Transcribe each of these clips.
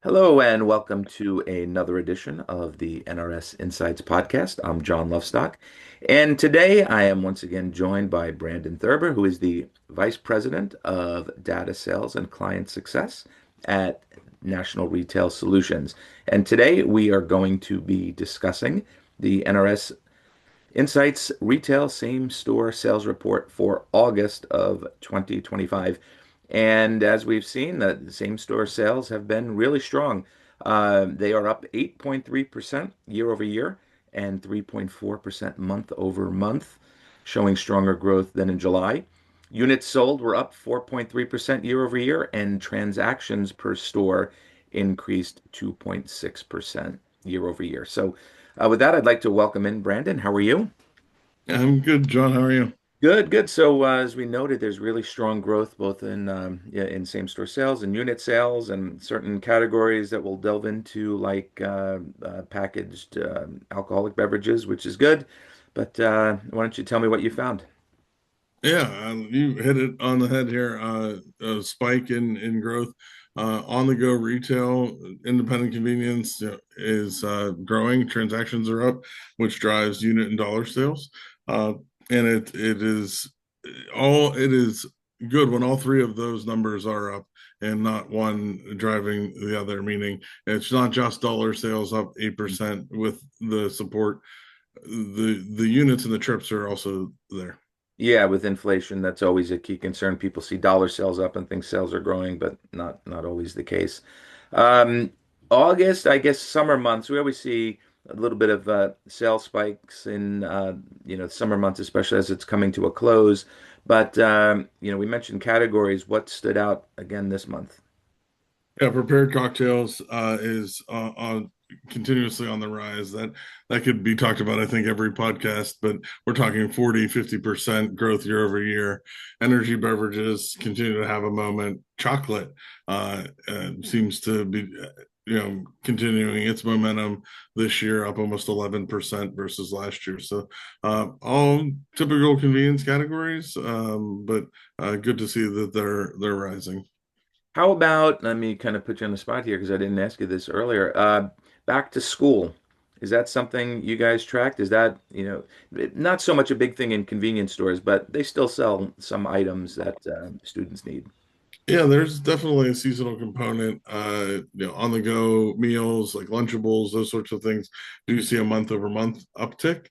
Hello and welcome to another edition of the NRS Insights podcast. I'm John Lovestock, and today I am once again joined by Brandon Thurber, who is the Vice President of Data Sales and Client Success at National Retail Solutions. And today we are going to be discussing the NRS Insights Retail Same Store Sales Report for August of 2025. And as we've seen, the same store sales have been really strong. They are up 8.3% year over year and 3.4% month over month, showing stronger growth than in July. Units sold were up 4.3% year over year, and transactions per store increased 2.6% year over year. So, with that, I'd like to welcome in Brandon. How are you? I'm good, John. How are you? Good, good. So, as we noted, there's really strong growth both in yeah, in same-store sales and unit sales, and certain categories that we'll delve into, like packaged alcoholic beverages, which is good. But why don't you tell me what you found? Yeah, you hit it on the head here. A spike in growth. On-the-go retail, independent convenience is growing. Transactions are up, which drives unit and dollar sales. Uh, and it is good when all three of those numbers are up and not one driving the other. Meaning, it's not just dollar sales up 8% with the support. The units and the trips are also there. Yeah, with inflation, that's always a key concern. People see dollar sales up and think sales are growing, but not always the case. Um, August, I guess summer months, we always see a little bit of sales spikes in summer months, especially as it's coming to a close. But we mentioned categories. What stood out again this month? Yeah, prepared cocktails is on continuously on the rise. That could be talked about, I think, every podcast, but we're talking 40-50% growth year over year. Energy beverages continue to have a moment. Chocolate seems to be continuing its momentum this year, up almost 11% versus last year. So all typical convenience categories, but good to see that they're rising. How about, let me kind of put you on the spot here because I didn't ask you this earlier. Back to school. Is that something you guys tracked? Is that, not so much a big thing in convenience stores, but they still sell some items that students need. Yeah, there's definitely a seasonal component. On the go meals like Lunchables, those sorts of things. Do you see a month over month uptick?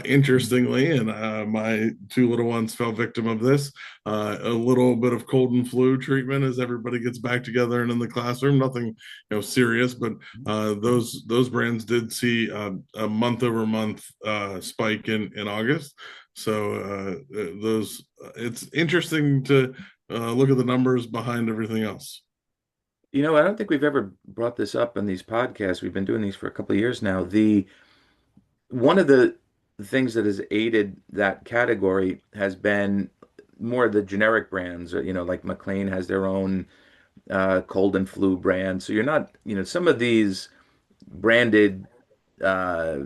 Interestingly, and my two little ones fell victim of this. A little bit of cold and flu treatment as everybody gets back together and in the classroom. Nothing, serious, but those brands did see a month over month spike in August. So those, it's interesting to look at the numbers behind everything else. I don't think we've ever brought this up in these podcasts. We've been doing these for a couple of years now. The one of the things that has aided that category has been more of the generic brands, like McLean has their own cold and flu brand. So you're not, some of these branded uh,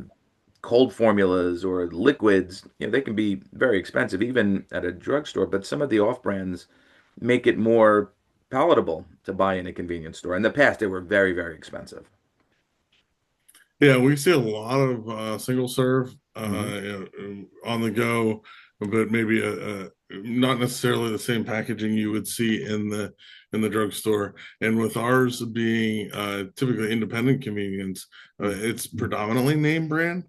cold formulas or liquids, they can be very expensive, even at a drugstore. But some of the off brands make it more palatable to buy in a convenience store. In the past, they were very, very expensive. Yeah, we see a lot of single serve Hmm. on the go, but maybe not necessarily the same packaging you would see in the drugstore. And with ours being typically independent convenience, it's predominantly name brand.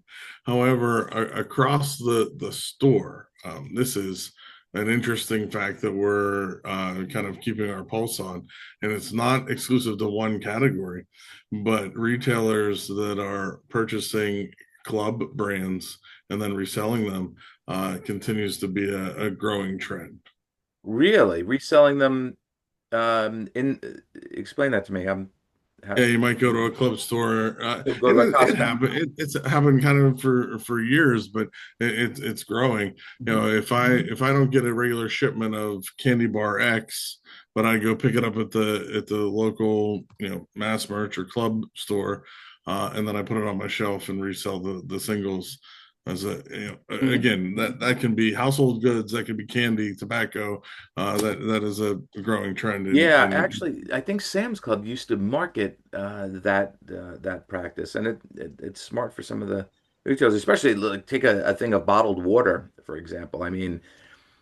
However, across the store, this is an interesting fact that we're kind of keeping our pulse on, and it's not exclusive to one category, but retailers that are purchasing club brands and then reselling them continues to be a growing trend. Really, reselling them in explain that to me. Yeah, How, you might go to a club store, go to and a it Costco. happened. It's happened kind of for years, but it's growing. If I don't get a regular shipment of candy bar X, but I go pick it up at the local mass merch or club store, and then I put it on my shelf and resell the singles. as a Mm. again, that can be household goods, that can be candy, tobacco. That is a growing trend Yeah, in actually, I think Sam's Club used to market that practice, and it's smart for some of the retailers, especially like take a thing of bottled water, for example. I mean,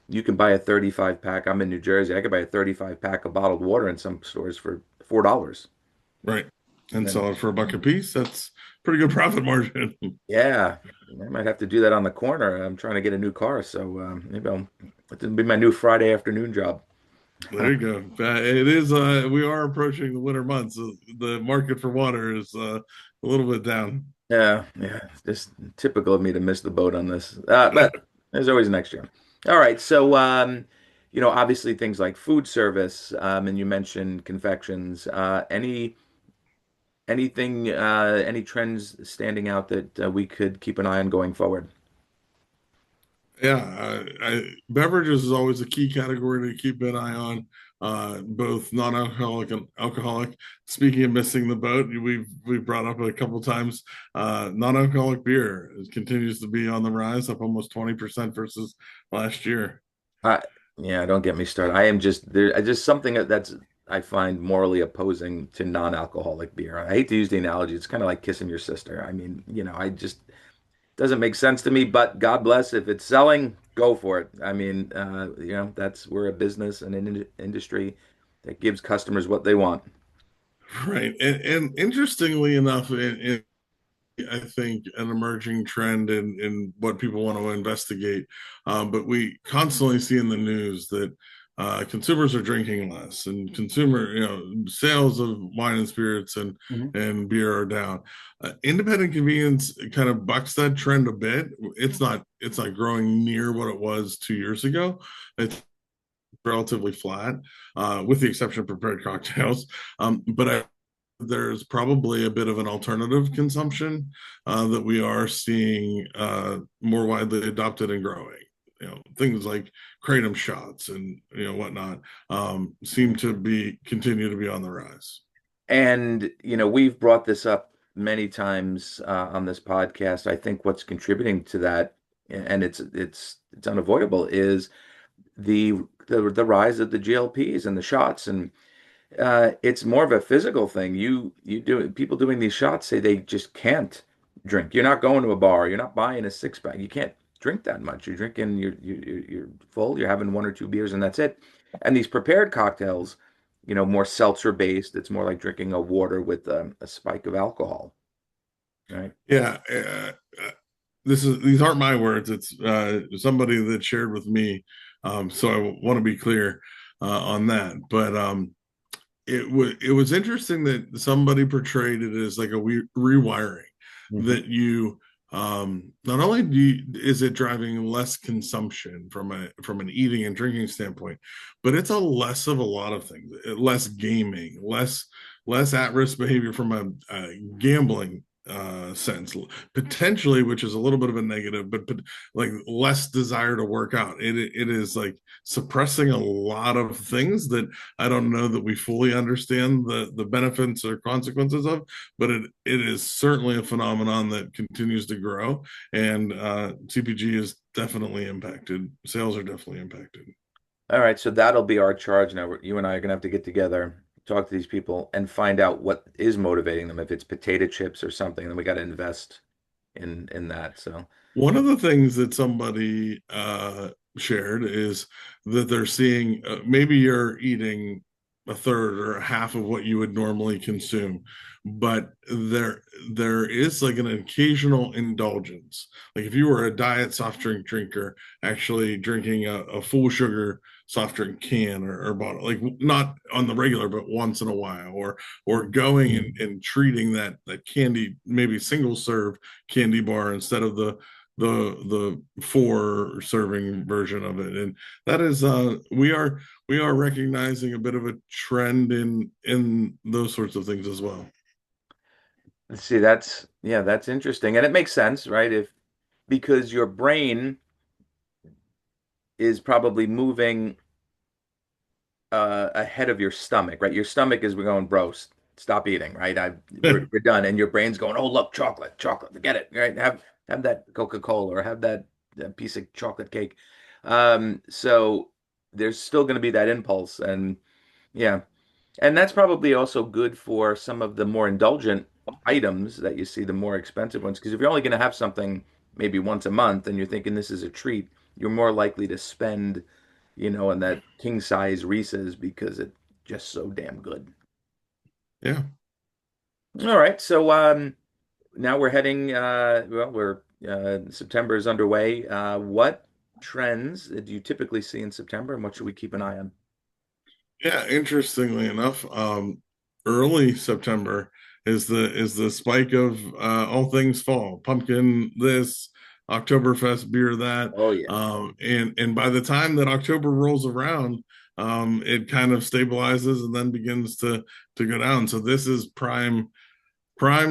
you can buy a 35 pack. I'm in New Jersey. I could buy a 35 pack of bottled water in some stores for $4. right, And and then, sell it for a buck a piece. That's pretty good profit margin. yeah, I might have to do that on the corner. I'm trying to get a new car, so it'll be my new Friday afternoon job. There you go. It is. We are approaching the winter months. So the market for water is a little bit down. Yeah, yeah, it's just typical of me to miss the boat on this. But there's always next year. All right, so obviously things like food service, and you mentioned confections. Any trends standing out that we could keep an eye on going forward? Yeah, beverages is always a key category to keep an eye on, both non-alcoholic and alcoholic. Speaking of missing the boat, we've brought up a couple times. Non-alcoholic beer continues to be on the rise, up almost 20% versus last year. Uh, yeah, don't get me started. I am just there. Just something that's I find morally opposing to non-alcoholic beer. I hate to use the analogy. It's kind of like kissing your sister. I mean, I just doesn't make sense to me, but God bless if it's selling, go for it. I mean, that's we're a business and an industry that gives customers what they want. Right, and interestingly enough, I think an emerging trend in what people want to investigate. But we constantly see in the news that consumers are drinking less, and sales of wine and spirits Mhm. and beer are down. Independent convenience kind of bucks that trend a bit. It's not growing near what it was 2 years ago. It's relatively flat, with the exception of prepared cocktails. But there's probably a bit of an alternative consumption that we are seeing more widely adopted and growing. Things like kratom shots and whatnot seem to be continue to be on the rise. And we've brought this up many times on this podcast. I think what's contributing to that, and it's unavoidable, is the rise of the GLPs and the shots, and it's more of a physical thing. You do people doing these shots say they just can't drink. You're not going to a bar. You're not buying a six pack. You can't drink that much. You're drinking. You're full. You're having one or two beers and that's it. And these prepared cocktails, more seltzer based. It's more like drinking a water with a spike of alcohol, right? Yeah, these aren't my words. It's somebody that shared with me. So I want to be clear on that. But it was interesting that somebody portrayed it as like a rewiring Mhm. that you not only is it driving less consumption from an eating and drinking standpoint, but it's a less of a lot of things, less gaming, less at-risk behavior from a gambling sense potentially, which is a little bit of a negative, but like less desire to work out. It is like suppressing a lot of things that I don't know that we fully understand the benefits or consequences of, but it is certainly a phenomenon that continues to grow, and CPG is definitely impacted. Sales are definitely impacted. All right, so that'll be our charge now. You and I are gonna have to get together, talk to these people, and find out what is motivating them. If it's potato chips or something, then we got to invest in that. So, One of the things that somebody shared is that they're seeing maybe you're eating a third or a half of what you would normally consume, but there is like an occasional indulgence. Like if you were a diet soft drink drinker, actually drinking a full sugar soft drink can or bottle, like not on the regular, but once in a while, or going and treating that candy, maybe single serve candy bar instead of the four serving version of it. And that is we are recognizing a bit of a trend in those sorts of things as well. let's see, that's interesting, and it makes sense, right? If because your brain is probably moving ahead of your stomach, right? Your stomach is we're going, bro, stop eating, right? We're done, and your brain's going, oh look, chocolate, chocolate, get it, right? have that Coca-Cola or have that piece of chocolate cake. So there's still going to be that impulse, and yeah, and that's probably also good for some of the more indulgent items that you see, the more expensive ones, because if you're only going to have something maybe once a month and you're thinking this is a treat, you're more likely to spend, on that king size Reese's because it's just so damn good. Yeah. All right, so now we're heading, well, we're September is underway. What trends do you typically see in September, and what should we keep an eye on? Yeah, interestingly enough, early September is the spike of all things fall, pumpkin this, Oktoberfest beer that, Oh yeah. and by the time that October rolls around, it kind of stabilizes and then begins to go down. So this is prime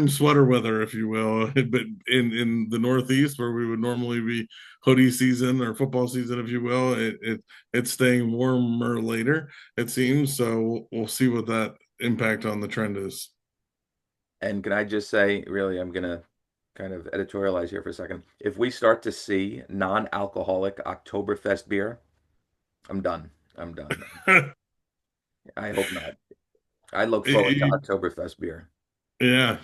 sweater weather, if you will. But in the Northeast, where we would normally be hoodie season or football season, if you will, it's staying warmer later. It seems so. We'll see what that impact on the trend is. And can I just say, really, I'm gonna kind of editorialize here for a second. If we start to see non-alcoholic Oktoberfest beer, I'm done. I'm done. I hope not. I look forward to Oktoberfest beer. Yeah,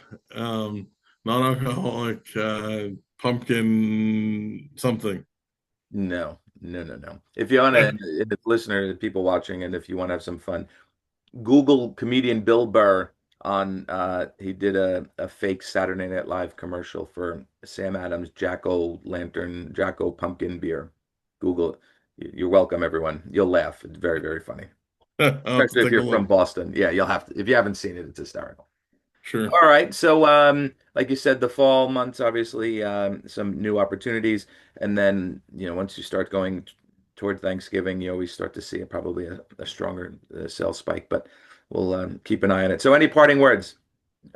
non-alcoholic pumpkin something. No, no, no, no. If you want to, if listener, people watching, and if you want to have some fun, Google comedian Bill Burr on he did a fake Saturday Night Live commercial for Sam Adams Jacko Pumpkin beer. Google it. You're welcome, everyone. You'll laugh. It's very, very funny. I'll have to Especially if take a you're look. from Boston. Yeah, you'll have to if you haven't seen it, it's hysterical. Sure. All right. So like you said, the fall months obviously some new opportunities. And then, once you start going toward Thanksgiving, you always start to see probably a stronger sales spike, but we'll keep an eye on it. So any parting words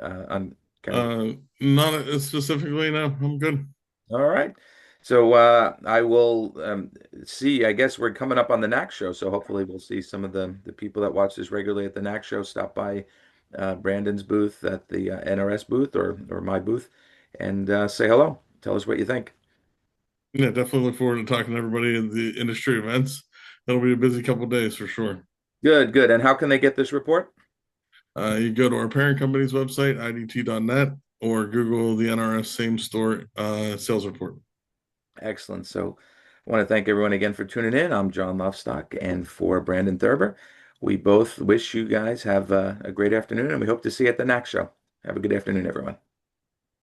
on kind of Not specifically. No, I'm good. all right. So I will see. I guess we're coming up on the NAC show, so hopefully we'll see some of the people that watch this regularly at the NAC show stop by Brandon's booth at the NRS booth or my booth and say hello. Tell us what you think. Yeah, definitely look forward to talking to everybody in the industry events. That'll be a busy couple of days for sure. Good, good. And how can they get this report? You go to our parent company's website, idt.net, or Google the NRS same store sales report. Excellent. So I want to thank everyone again for tuning in. I'm John Lovestock, and for Brandon Thurber, we both wish you guys have a great afternoon, and we hope to see you at the NAC show. Have a good afternoon, everyone.